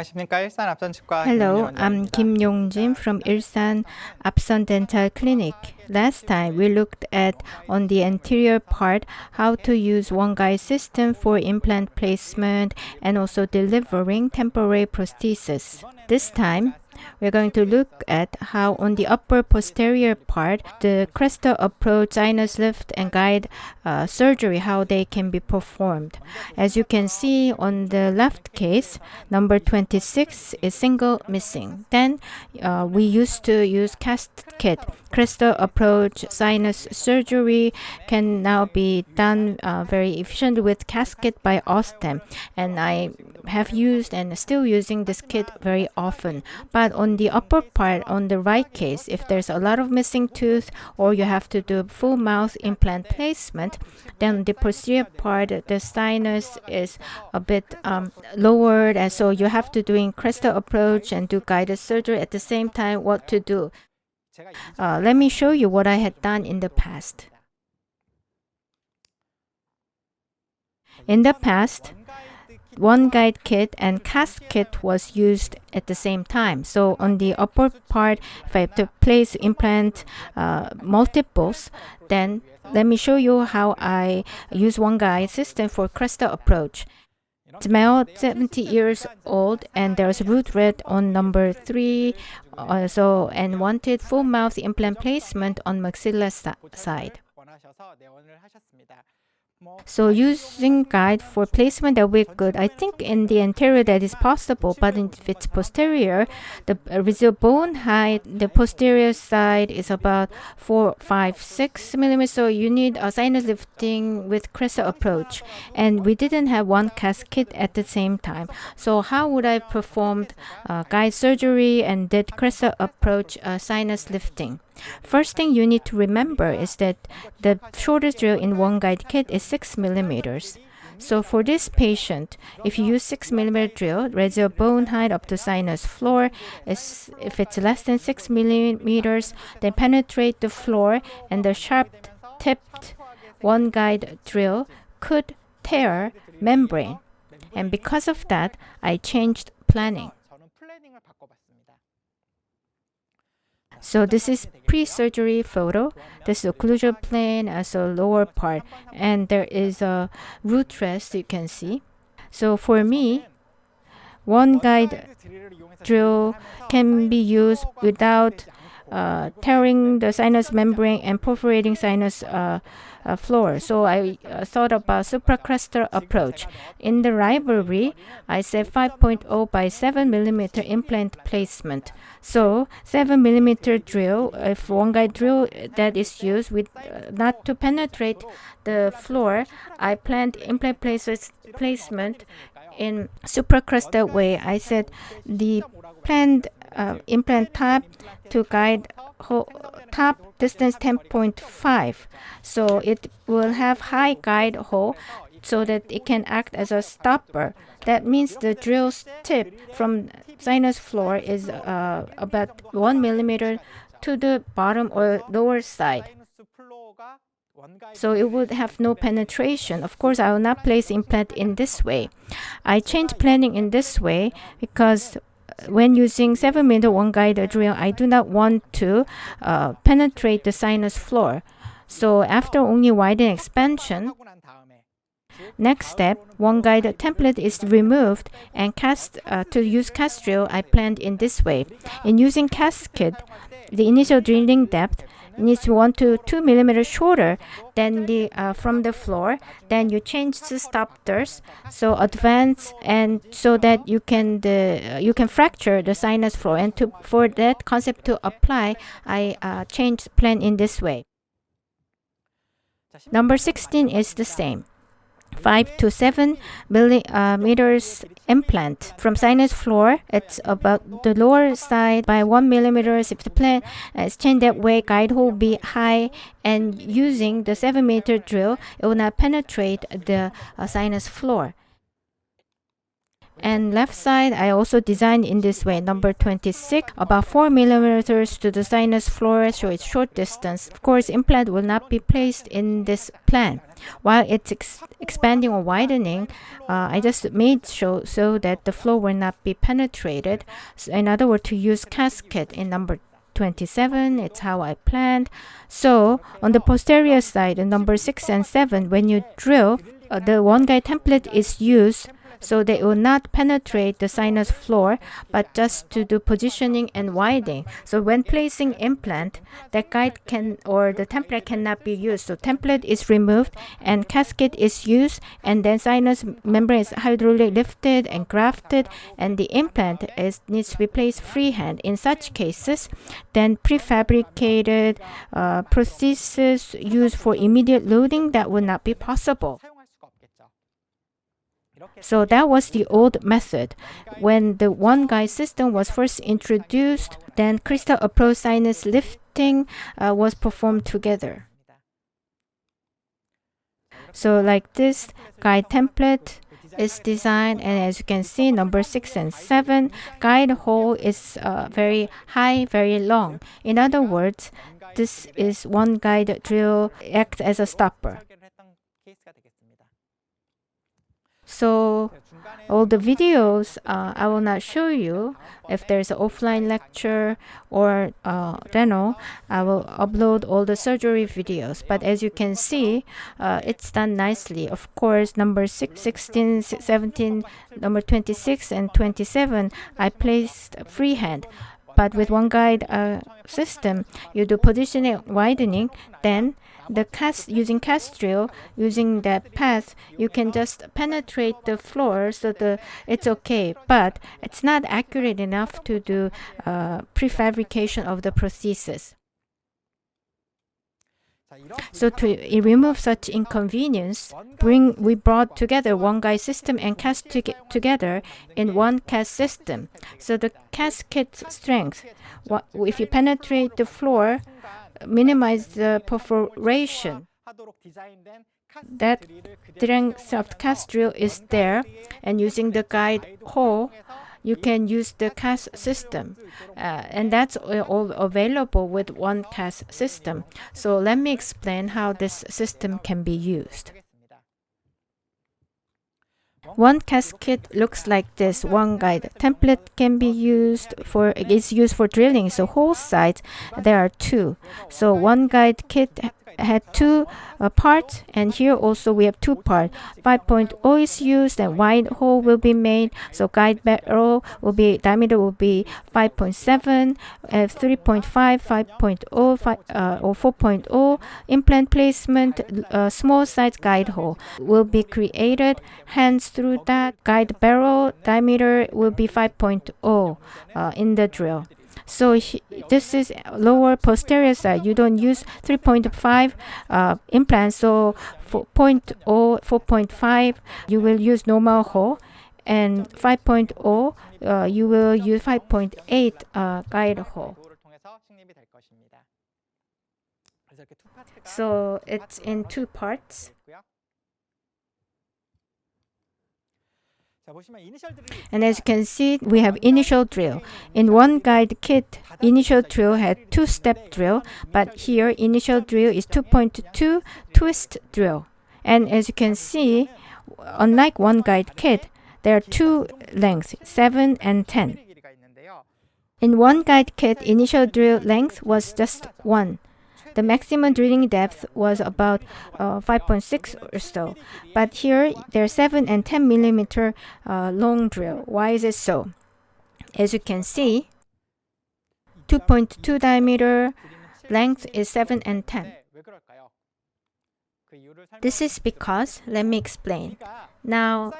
안녕하십니까. 일산 앞선치과 Hello, I'm 김용진입니다. Kim Yong-jin from Ilsan Apson Dental Clinic. Last time we looked at on the anterior part how to use OneGuide system for implant placement and also delivering temporary prosthesis. This time we're going to look at how on the upper posterior part the crestal approach, sinus lift and guide surgery, how they can be performed. As you can see on the left case, number 26 is single missing. Then we used to use cast kit. Crestal approach sinus surgery can now be done very efficiently with casket by Osstem, and I have used and still using this kit very often. But on the upper part, on the right case, if there's a lot of missing tooth or you have to do full mouth implant placement, then the posterior part, the sinus is a bit lowered, and so you have to doing crestal approach and do guided surgery at the same time. What to do? Let me show you what I had done in the past. In the past, OneGuide kit and cast kit was used at the same time. So on the upper part, if I have to place implant multiples, then let me show you how I use OneGuide system for crestal approach. It's male, 70 years old, and there's root red on number 3, and wanted full mouth implant placement on maxilla side. So using guide for placement that will be good. I think in the anterior that is possible, but if it's posterior, the residual bone height, the posterior side is about 4, 5, 6 millimeters. So you need a sinus lifting with crestal approach. And we didn't have OneCAS kit at the same time. So how would I perform guide surgery and did crestal approach sinus lifting? First thing you need to remember is that the shortest drill in OneGuide kit is 6 millimeters. So for this patient, if you use 6 millimeter drill, residual bone height up to sinus floor is, if it's less than 6 millimeters, then penetrate the floor, and the sharp tipped OneGuide drill could tear membrane. And because of that, I changed planning. So this is pre-surgery photo. This is occlusal plane as a lower part, and there is a root rest you can see. So for me, OneGuide drill can be used without tearing the sinus membrane and perforating sinus floor. So I thought about supracrestal approach. In the library, I said 5.0 by 7 millimeter implant placement. So 7 millimeter drill, if OneGuide drill that is used with not to penetrate the floor, I planned implant placement in supracrestal way. I said the planned implant top to guide top distance 10.5, so it will have high guide hole so that it can act as a stopper. That means the drill tip from sinus floor is about 1 millimeter to the bottom or lower side. So it would have no penetration. Of course, I will not place implant in this way. I changed planning in this way because when using 7 millimeter OneGuide drill, I do not want to penetrate the sinus floor. So after only widen expansion, next step, OneGuide template is removed and to use cast drill, I planned in this way. In using cast kit, the initial drilling depth needs 1 to 2 millimeters shorter than the from the floor. Then you change the stoppers, so advance, and so that you can fracture the sinus floor. And for that concept to apply, I changed plan in this way. Number 16 is the same. 5 to 7 millimeters implant from sinus floor. It's about the lower side by 1 millimeters. If the plan is changed that way, guide hole will be high, and using the 7 millimeter drill, it will not penetrate the sinus floor. And left side, I also designed in this way. Number 26, about 4 millimeters to the sinus floor, so it's short distance. Of course, implant will not be placed in this plan. While it's expanding or widening, I just made so that the floor will not be penetrated. So in other words, to use casket in number 27, it's how I planned. So on the posterior side, in number 6 and 7, when you drill, the OneGuide template is used so they will not penetrate the sinus floor, but just to do positioning and widening. So when placing implant, the guide can or the template cannot be used. So template is removed and casket is used, and then sinus membrane is hydraulically lifted and grafted, and the implant needs to be placed freehand. In such cases, then prefabricated prosthesis used for immediate loading, that would not be possible. So that was the old method. When the OneGuide system was first introduced, then crystal approach sinus lifting was performed together. So like this guide template is designed, and as you can see, number 6 and 7, guide hole is very high, very long. In other words, this is OneGuide drill acts as a stopper. So all the videos I will not show you. If there's an offline lecture or demo, I will upload all the surgery videos. But as you can see, it's done nicely. Of course, number 16, 17, number 26 and 27, I placed freehand. But with OneGuide system, you do positioning, widening, then the using cast drill, using that path, you can just penetrate the floor, so it's okay. But it's not accurate enough to do prefabrication of the prosthesis. So to remove such inconvenience, we brought together OneGuide system and cast together in OneCAS system. So the casket strength, if you penetrate the floor, minimize the perforation. That strength of cast drill is there, and using the guide hole, you can use the CAS system, and that's all available with OneCAS system. So let me explain how this system can be used. OneCAS kit looks like this. OneGuide template can be used for drilling. So hole sides, there are 2. So OneGuide kit had 2 parts, and here also we have 2 parts. 5.0 is used, and wide hole will be made. So guide barrel diameter will be 5.7, 3.5, 5.0, or 4.0. Implant placement, small size guide hole will be created. Hands through that guide barrel diameter will be 5.0 in the drill. So this is lower posterior side. You don't use 3.5 implants. So 4.0, 4.5, you will use normal hole. And 5.0, you will use 5.8 guide hole. So it's in 2 parts. And as you can see, we have initial drill. In OneGuide kit, initial drill had 2-step drill, but here initial drill is 2.2 twist drill. And as you can see, unlike OneGuide kit, there are 2 lengths, 7 and 10. In OneGuide kit, initial drill length was just 1. The maximum drilling depth was about 5.6 or so. But here, there are 7 and 10 millimeter long drill. Why is it so? As you can see, 2.2 diameter, length is 7 and 10. This is because, let me explain. Now,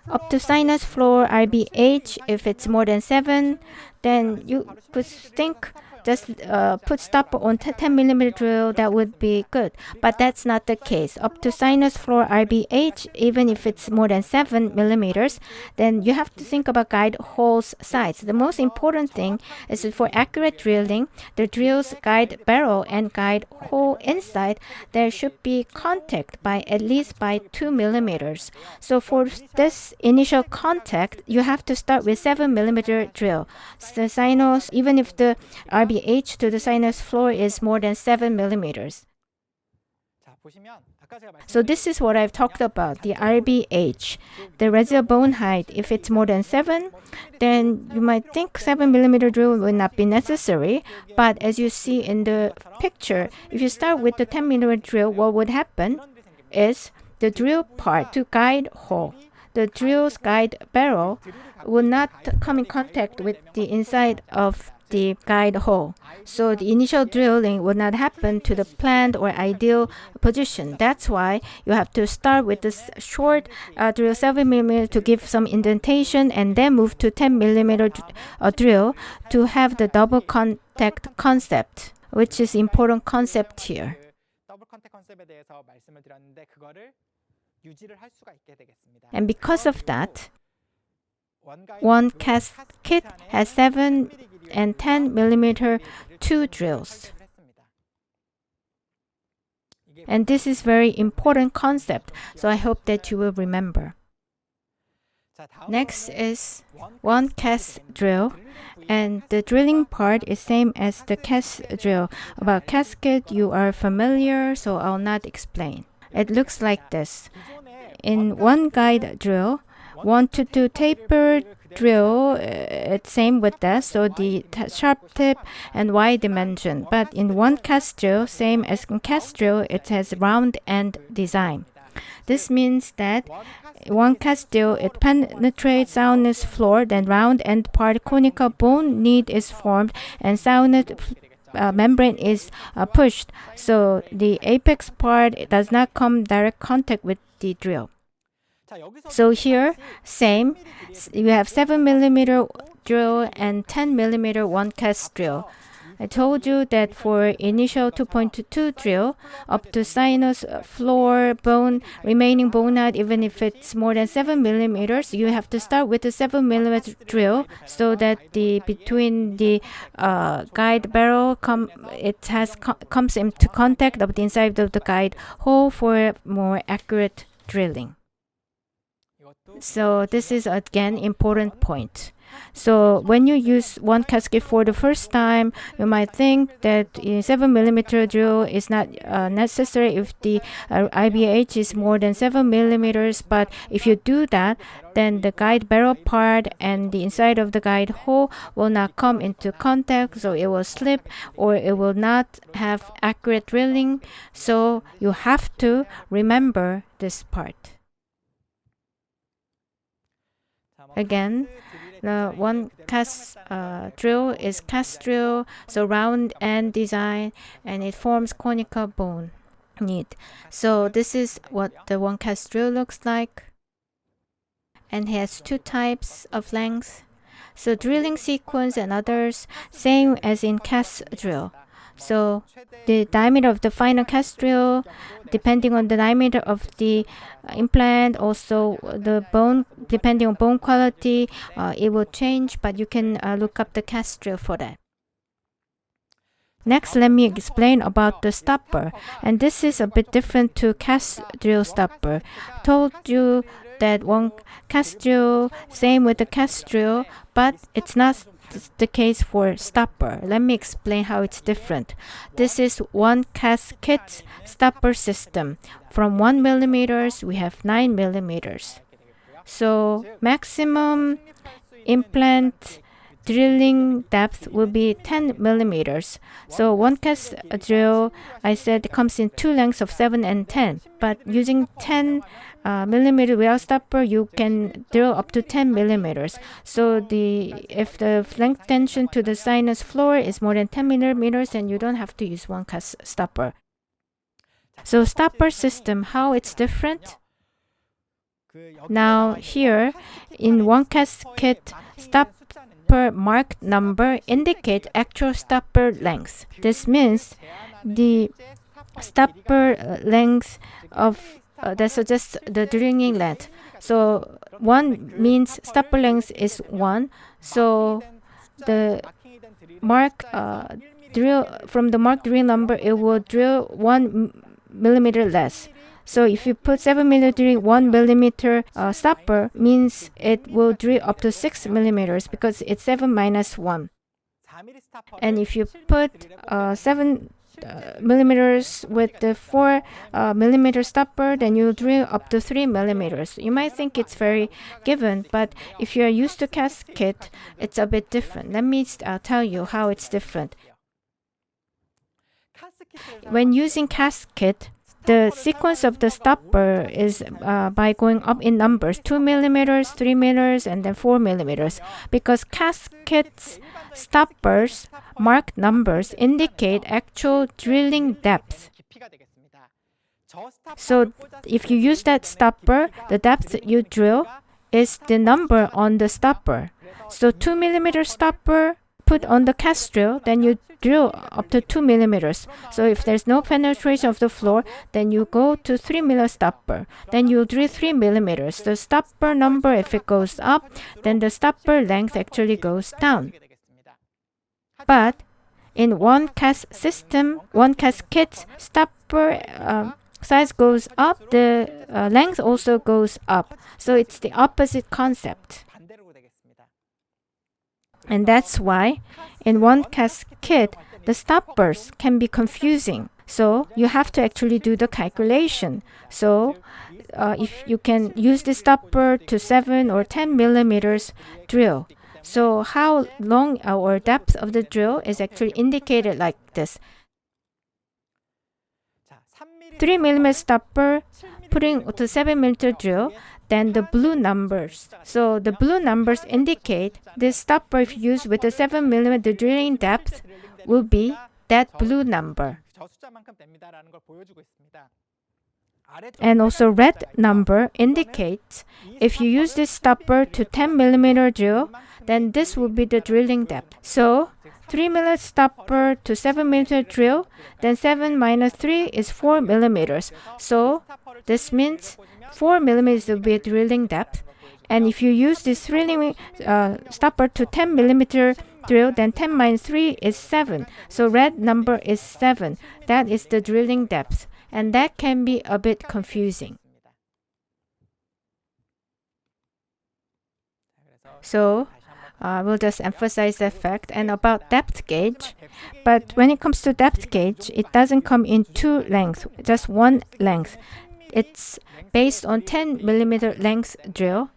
up to sinus floor RBH, if it's more than 7, then you could think just put stopper on 10 millimeter drill, that would be good. But that's not the case. Up to sinus floor RBH, even if it's more than 7 millimeters, then you have to think about guide hole's size. The most important thing is for accurate drilling, the drill's guide barrel and guide hole inside, there should be contact by at least by 2 millimeters. So for this initial contact, you have to start with 7 millimeter drill. The sinus, even if the RBH to the sinus floor is more than 7 millimeters. So this is what I've talked about, the RBH, the residual bone height. If it's more than 7, then you might think 7 millimeter drill will not be necessary. But as you see in the picture, if you start with the 10 millimeter drill, what would happen is the drill part to guide hole, the drill's guide barrel will not come in contact with the inside of the guide hole. So the initial drilling will not happen to the planned or ideal position. That's why you have to start with this short drill 7 millimeter to give some indentation and then move to 10 millimeter drill to have the double contact concept, which is important concept here. And because of that, OneCAS kit has 7 and 10 millimeter 2 drills. And this is very important concept, so I hope that you will remember. Next is OneCAS drill, and the drilling part is same as the CAS drill. About casket you are familiar, so I'll not explain. It looks like this. In OneGuide drill, 1 to 2 taper drill, it's same with that, so the sharp tip and wide dimension. But in OneCAS drill, same as in CAS drill, it has round end design. This means that OneCAS drill, it penetrates soundness floor, then round end part conical bone knit is formed and soundness membrane is pushed. So the apex part does not come direct contact with the drill. So here, same, you have 7 millimeter drill and 10 millimeter OneCAS drill. I told you that for initial 2.22 drill, up to sinus floor bone, remaining bone height, even if it's more than 7 millimeters, you have to start with the 7 millimeter drill so that the between the guide barrel comes into contact of the inside of the guide hole for more accurate drilling. So this is again important point. So when you use OneCAS kit for the first time, you might think that 7 millimeter drill is not necessary if the IBH is more than 7 millimeters. But if you do that, then the guide barrel part and the inside of the guide hole will not come into contact, so it will slip or it will not have accurate drilling. So you have to remember this part. Again, the OneCAS drill is CAS drill, so round end design, and it forms conical bone knit. So this is what the OneCAS drill looks like, and has 2 types of length. So drilling sequence and others, same as in CAS drill. So the diameter of the final CAS drill, depending on the diameter of the implant, also the bone, depending on bone quality, it will change, but you can look up the CAS drill for that. Next, let me explain about the stopper, and this is a bit different to CAS drill stopper. Told you that OneCAS drill, same with the CAS drill, but it's not the case for stopper. Let me explain how it's different. This is OneCAS kit's stopper system. From 1 millimeters, we have 9 millimeters. So maximum implant drilling depth will be 10 millimeters. So OneCAS drill, I said, comes in 2 lengths of 7 and 10. But using 10 millimeter without stopper, you can drill up to 10 millimeters. So if the length tension to the sinus floor is more than 10 millimeters, then you don't have to use OneCAS stopper. So stopper system, how it's different? Now here in OneCAS kit, stopper stopper marked number indicate actual stopper length. This means the stopper length of that suggests the drilling length. So 1 means stopper length is 1. So the mark drill from the marked drill number, it will drill 1 millimeter less. So if you put 7 millimeter 1 millimeter stopper, means it will drill up to 6 millimeters because it's 7 minus 1. And if you put 7 millimeters with the 4 millimeter stopper, then you drill up to 3 millimeters. You might think it's very given, but if you're used to cast kit, it's a bit different. Let me tell you how it's different. When using cast kit, the sequence of the stopper is by going up in numbers, 2 millimeters, 3 millimeters, and then 4 millimeters. Because cast kits stoppers marked numbers indicate actual drilling depth. So if you use that stopper, the depth you drill is the number on the stopper. So 2 millimeter stopper put on the cast drill, then you drill up to 2 millimeters. So if there's no penetration of the floor, then you go to 3 millimeter stopper. Then you drill 3 millimeters. The stopper number, if it goes up, then the stopper length actually goes down. But in OneCAS system, OneCAS kits, stopper size goes up, the length also goes up. So it's the opposite concept. And that's why in OneCAS kit, the stoppers can be confusing. So you have to actually do the calculation. So if you can use the stopper to 7 or 10 millimeters drill. So how long or depth of the drill is actually indicated like this. 3 millimeter stopper putting to 7 millimeter drill, then the blue numbers. So the blue numbers indicate this stopper, if used with the 7 millimeter drilling depth, will be that blue number. And also red number indicates if you use this stopper to 10 millimeter drill, then this will be the drilling depth. So 3 millimeter stopper to 7 millimeter drill, then 7 minus 3 is 4 millimeters. So this means 4 millimeters will be drilling depth. And if you use this drilling stopper to 10 millimeter drill, then 10 minus 3 is 7. So red number is 7. That is the drilling depth. And that can be a bit confusing. So we'll just emphasize the fact. And about depth gauge, but when it comes to depth gauge, it doesn't come in 2 lengths, just 1 length. It's based on 10 millimeter length drill.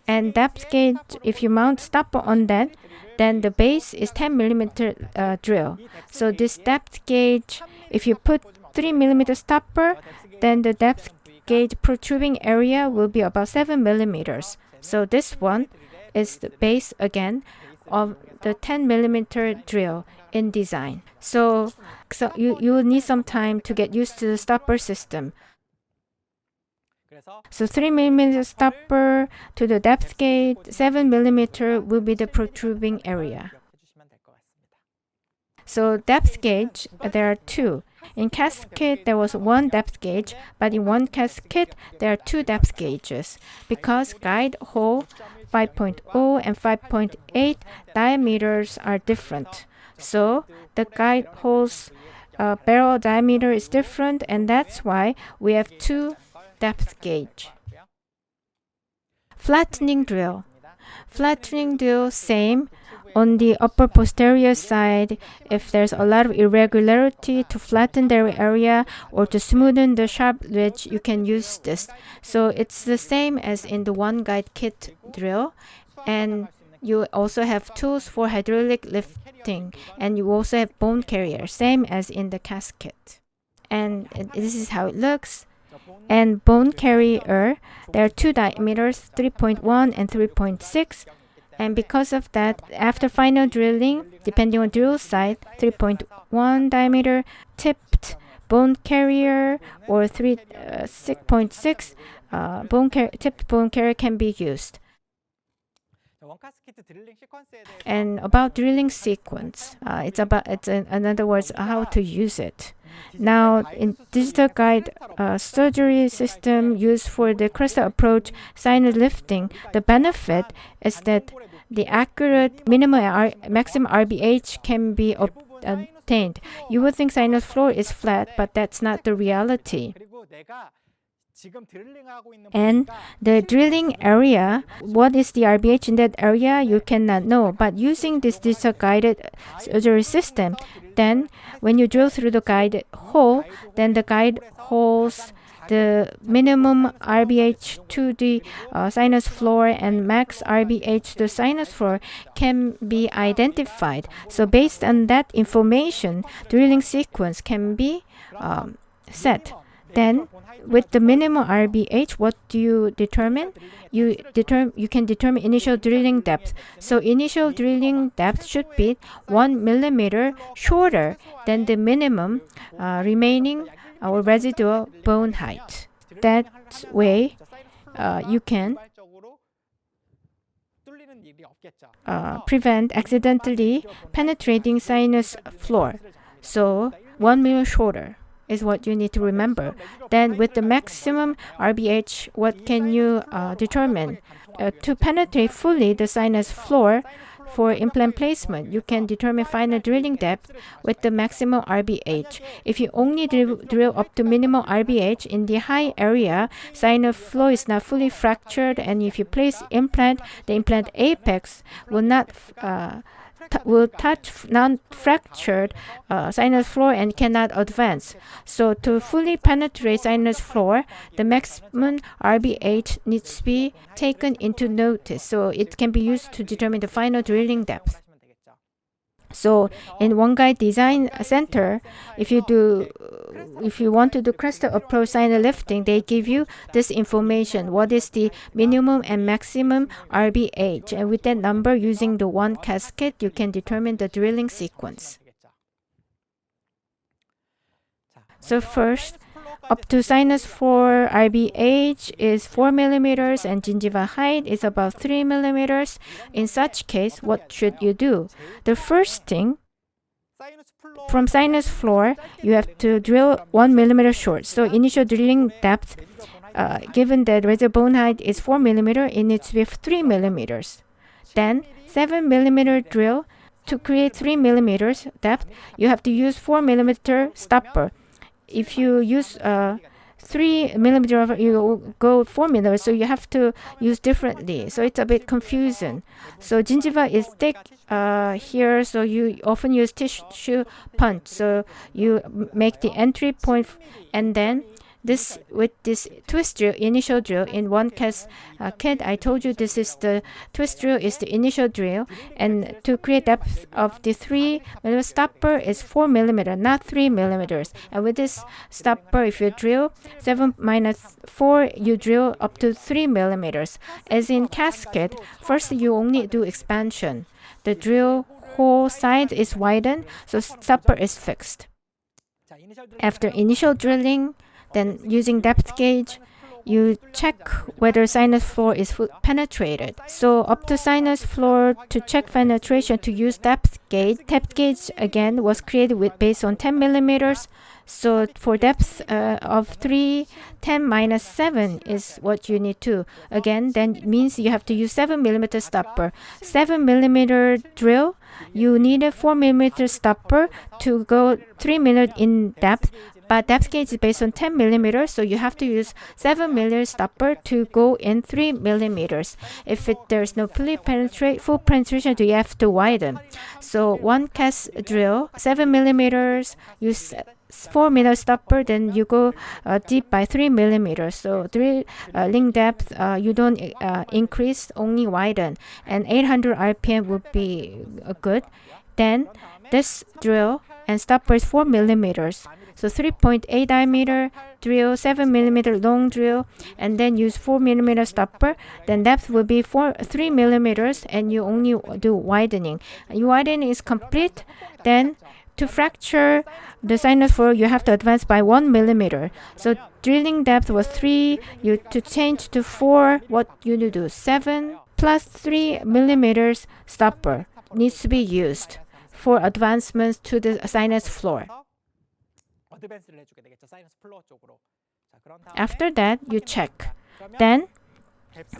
And depth gauge, if you mount stopper on that, then the base is 10 millimeter drill. So this depth gauge, if you put 3 millimeter stopper, then the depth gauge protruding area will be about 7 millimeters. So this one is the base again of the 10 millimeter drill in design. So you will need some time to get used to the stopper system. So 3 millimeter stopper to the depth gauge, 7 millimeter will be the protruding area. So depth gauge, there are 2. In cast kit, there was 1 depth gauge, but in OneCAS kit, there are 2 depth gauges because guide hole 5.0 and 5.8 diameters are different. So the guide hole's barrel diameter is different, and that's why we have 2 depth gauge. Flattening drill. Flattening drill, same. On the upper posterior side, if there's a lot of irregularity, to flatten the area or to smoothen the sharp ridge, you can use this. So it's the same as in the OneGuide kit drill. And you also have tools for hydraulic lifting. And you also have bone carrier, same as in the cast kit. And this is how it looks. And bone carrier, there are 2 diameters, 3.1 and 3.6. And because of that, after final drilling, depending on drill site, 3.1 diameter tipped bone carrier or 6.6 tipped bone carrier can be used. And about drilling sequence, in other words, how to use it. Now, in digital guide surgery system used for the crystal approach sinus lifting, the benefit is that the accurate maximum RBH can be obtained. You would think sinus floor is flat, but that's not the reality. And the drilling area, what is the RBH in that area, you cannot know. But using this digital guided surgery system, then when you drill through the guide hole, then the guide holds the minimum RBH to the sinus floor and max RBH to the sinus floor can be identified. So based on that information, drilling sequence can be set. Then with the minimum RBH, what do you determine? You can determine initial drilling depth. So initial drilling depth should be 1 millimeter shorter than the minimum remaining or residual bone height. That way, you can prevent accidentally penetrating sinus floor. So 1 millimeter shorter is what you need to remember. Then with the maximum RBH, what can you determine? To penetrate fully the sinus floor for implant placement, you can determine final drilling depth with the maximum RBH. If you only drill up to minimum RBH in the high area, sinus floor is not fully fractured, and if you place implant, the implant apex will touch non-fractured sinus floor and cannot advance. So to fully penetrate sinus floor, the maximum RBH needs to be taken into notice. So it can be used to determine the final drilling depth. So in OneGuide Design Center, if you want to do crystal approach sinus lifting, they give you this information. What is the minimum and maximum RBH? And with that number, using the OneCAS kit, you can determine the drilling sequence. So first, up to sinus floor RBH is 4 millimeters and gingiva height is about 3 millimeters. In such case, what should you do? The first thing, from sinus floor, you have to drill 1 millimeter short. So initial drilling depth, given that residual bone height is 4 millimeter, it needs to be 3 millimeters. Then 7 millimeter drill. To create 3 millimeters depth, you have to use 4 millimeter stopper. If you use 3 millimeter, you go 4 millimeters, so you have to use differently. So it's a bit confusing. So gingiva is thick here, so you often use tissue punch. So you make the entry point, and then with this twist drill, initial drill in OneCAS kit, I told you this is the twist drill is the initial drill, and to create depth of the 3 millimeter stopper is 4 millimeter, not 3 millimeters. And with this stopper, if you drill 7 minus 4, you drill up to 3 millimeters. As in casket, first you only do expansion. The drill hole side is widened, so stopper is fixed. After initial drilling, then using depth gauge, you check whether sinus floor is penetrated. So up to sinus floor, to check penetration, to use depth gauge. Depth gauge again was created based on 10 millimeters. So for depth of 3, 10 minus 7 is what you need to. Again, then means you have to use 7 millimeter stopper. 7 millimeter drill, you need a 4 millimeter stopper to go 3 millimeter in depth. But depth gauge is based on 10 millimeters, so you have to use 7 millimeter stopper to go in 3 millimeters. If there's no full penetration, you have to widen. So OneCAS drill, 7 millimeters, use 4 millimeter stopper, then you go deep by 3 millimeters. So drilling depth, you don't increase, only widen. And 800 RPM would be good. Then this drill and stopper is 4 millimeters. So 3.8 diameter drill, 7 millimeter long drill, and then use 4 millimeter stopper. Then depth will be 3 millimeters, and you only do widening. Your widening is complete. Then to fracture the sinus floor, you have to advance by 1 millimeter. So drilling depth was 3. To change to 4, what you need to do? 7 plus 3 millimeters stopper needs to be used for advancements to the sinus floor. After that, you check. Then,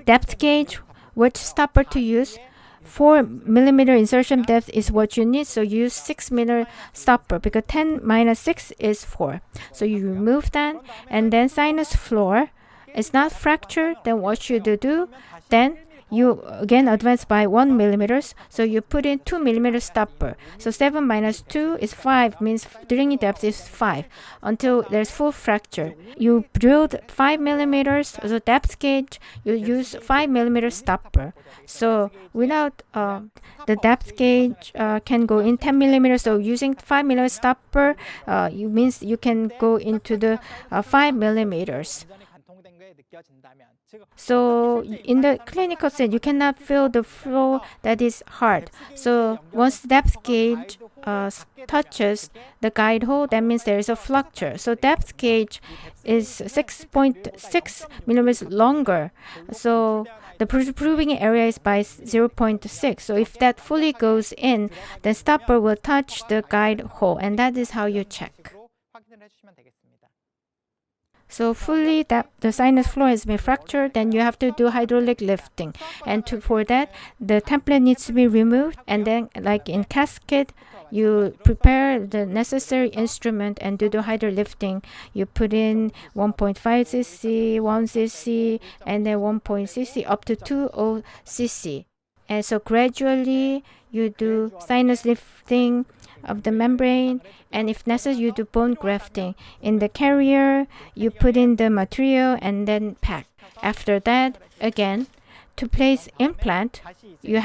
depth gauge, which stopper to use. 4 millimeter insertion depth is what you need, so use 6 millimeter stopper because 10 minus 6 is 4. So you remove that, and then sinus floor is not fractured. Then what should you do? Then you again advance by 1 millimeters, so you put in 2 millimeter stopper. So 7 minus 2 is 5, means drilling depth is 5 until there's full fracture. You drilled 5 millimeters, so depth gauge, you use 5 millimeter stopper. So without the depth gauge can go in 10 millimeters, so using 5 millimeter stopper, you means you can go into the 5 millimeters. So in the clinical setting, you cannot feel the floor that is hard. So once depth gauge touches the guide hole, that means there is a flexure. So depth gauge is 6.6 millimeters longer. So the proving area is by 0.6. So if that fully goes in, the stopper will touch the guide hole, and that is how you check. So fully that the sinus floor has been fractured, then you have to do hydraulic lifting. And for that, the template needs to be removed. And then, like in casket, you prepare the necessary instrument and do the hydraulic lifting. You put in 1.5 cc, 1 cc, and then 1.0 cc up to 2.0 cc. And so gradually you do sinus lifting of the membrane, and if necessary, you do bone grafting. In the carrier, you put in the material and then pack. After that, again, to place implant, you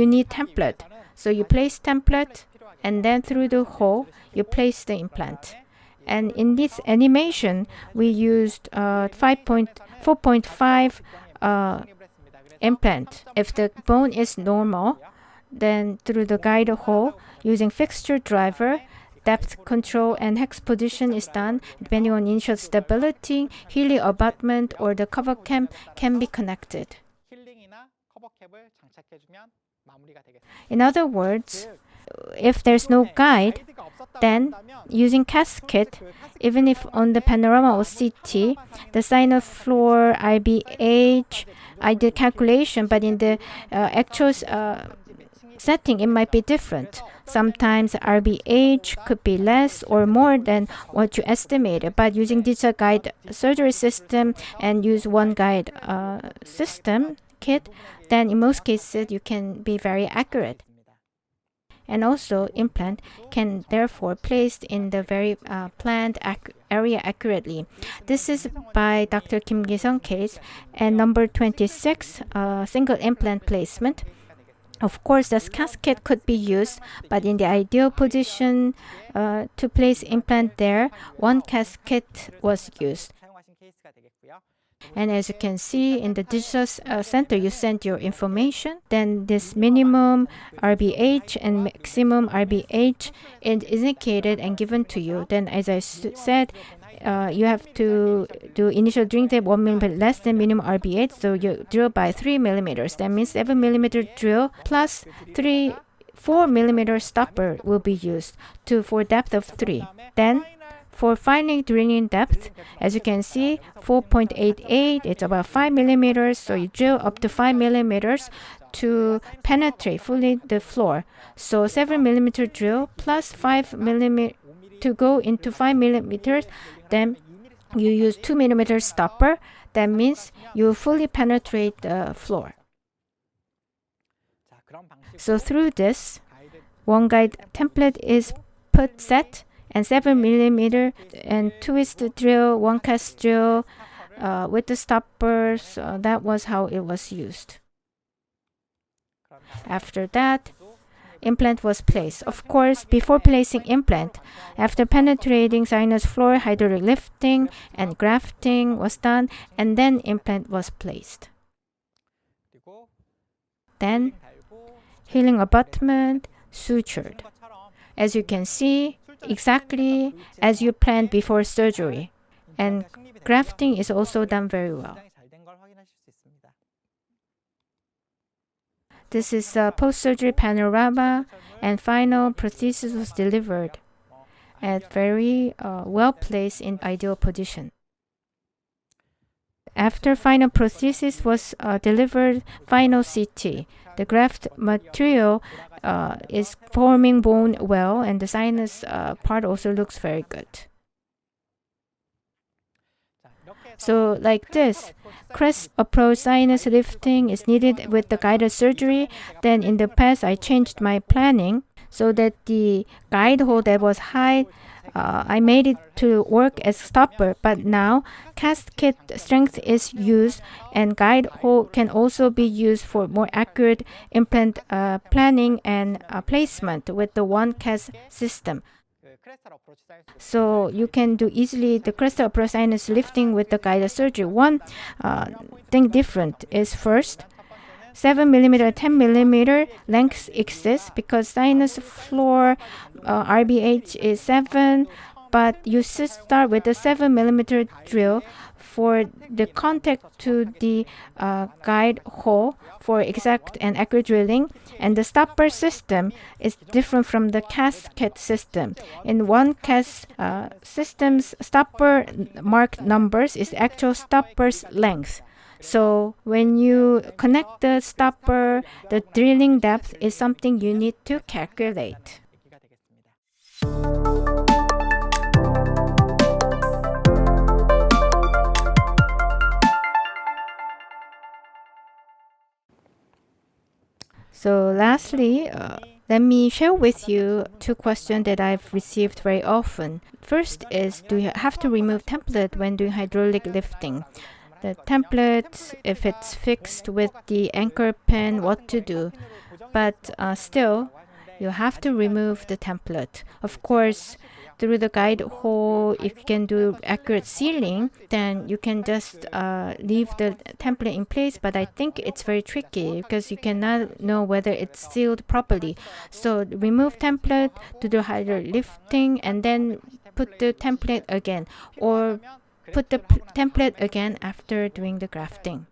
need template. So you place template, and then through the hole, you place the implant. And in this animation, we used 4.5 implant. If the bone is normal, then through the guide hole, using fixture driver, depth control and hex position is done. Depending on initial stability, Healy abutment or the cover cap can be connected. In other words, if there's no guide, then using casket, even if on the panorama OCT, the sinus floor RBH, I did calculation, but in the actual setting, it might be different. Sometimes RBH could be less or more than what you estimated, but using digital guide surgery system and use OneGuide system kit, then in most cases you can be very accurate. And also, implant can therefore placed in the very planned area accurately. This is by Dr. Kim Gi-sung case, and number 26, single implant placement. Of course, this casket could be used, but in the ideal position to place implant there, OneCAS kit was used. And as you can see in the digital center, you send your information. Then this minimum RBH and maximum RBH is indicated and given to you. Then, as I said, you have to do initial drilling depth 1 millimeter less than minimum RBH. So you drill by 3 millimeters. That means 7 millimeter drill plus 4 millimeter stopper will be used for depth of 3. Then for finding drilling depth, as you can see, 4.88, it's about 5 millimeters. So you drill up to 5 millimeters to penetrate fully the floor. So 7 millimeter drill plus 5 millimeter to go into 5 millimeters. Then you use 2 millimeter stopper. That means you fully penetrate the floor. So through this, OneGuide template is set, and 7 millimeter and twist drill, OneCAS drill with the stoppers. That was how it was used. After that, implant was placed. Of course, before placing implant, after penetrating sinus floor, hydraulic lifting and grafting was done, and then implant was placed. Then, healing abutment, sutured. As you can see, exactly as you planned before surgery. And grafting is also done very well. This is a post-surgery panorama, and final prosthesis was delivered at very well placed in ideal position. After final prosthesis was delivered, final CT. The graft material is forming bone well, and the sinus part also looks very good. So like this, crest approach sinus lifting is needed with the guided surgery. Then in the past, I changed my planning so that the guide hole that was high, I made it to work as stopper, but now casket strength is used and guide hole can also be used for more accurate implant planning and placement with the OneCAS system. So you can do easily the crestal approach sinus lifting with the guided surgery. One thing different is first, 7mm, 10mm length exists because sinus floor RBH is 7, but you should start with a 7mm drill for the contact to the guide hole for exact and accurate drilling. And the stopper system is different from the casket system. In OneCAS systems, stopper mark numbers is actual stopper's length. So when you connect the stopper, the drilling depth is something you need to calculate. So lastly, let me share with you two questions that I've received very often. First is, do you have to remove template when doing hydraulic lifting? The template, if it's fixed with the anchor pin, what to do? But still, you have to remove the template. Of course, through the guide hole, if you can do accurate sealing, then you can just leave the template in place. But I think it's very tricky because you cannot know whether it's sealed properly. So remove template to do hydraulic lifting and then put the template again, or put the template again after doing the grafting.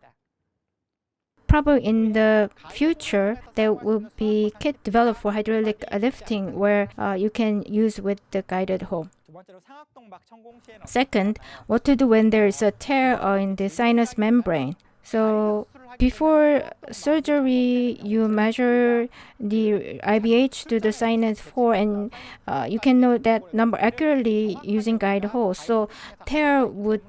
Probably in the future, there will be kit developed for hydraulic lifting where you can use with the guided hole. Second, what to do when there is a tear in the sinus membrane. So before surgery, you measure the IBH to the sinus floor, and you can know that number accurately using guide hole. So tear would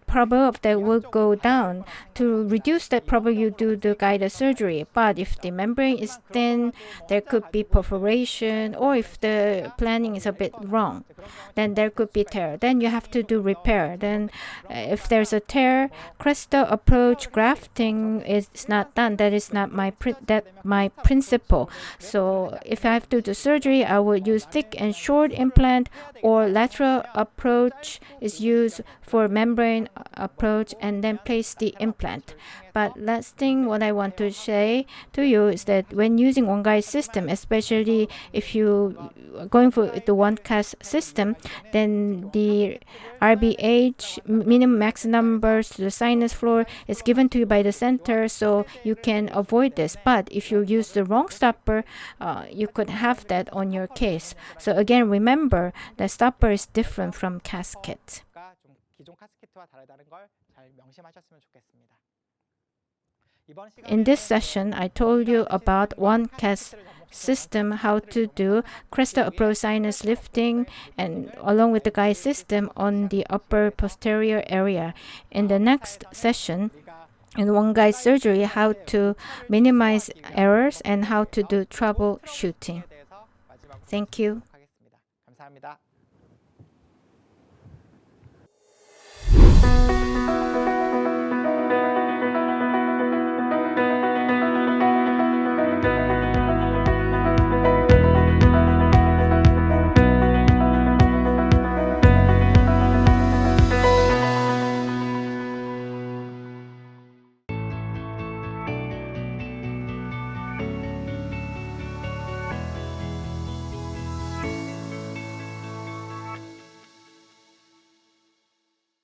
probability that will go down. To reduce that, probably you do the guided surgery. But if the membrane is thin, there could be perforation, or if the planning is a bit wrong, then there could be tear. Then you have to do repair. Then if there's a tear, crestal approach grafting is not done. That is not my principle. So if I have to do surgery, I would use thick and short implant, or lateral approach is used for membrane approach and then place the implant. But last thing what I want to say to you is that when using OneGuide system, especially if you are going for the OneCAS system, then the RBH minimum max numbers to the sinus floor is given to you by the center, so you can avoid this. But if you use the wrong stopper, you could have that on your case. So again, remember that stopper is different from casket. In this session, I told you about OneCAS system, how to do crestal approach sinus lifting, and along with the guide system on the upper posterior area. In the next session, in OneGuide surgery, how to minimize errors and how to do troubleshooting. Thank you.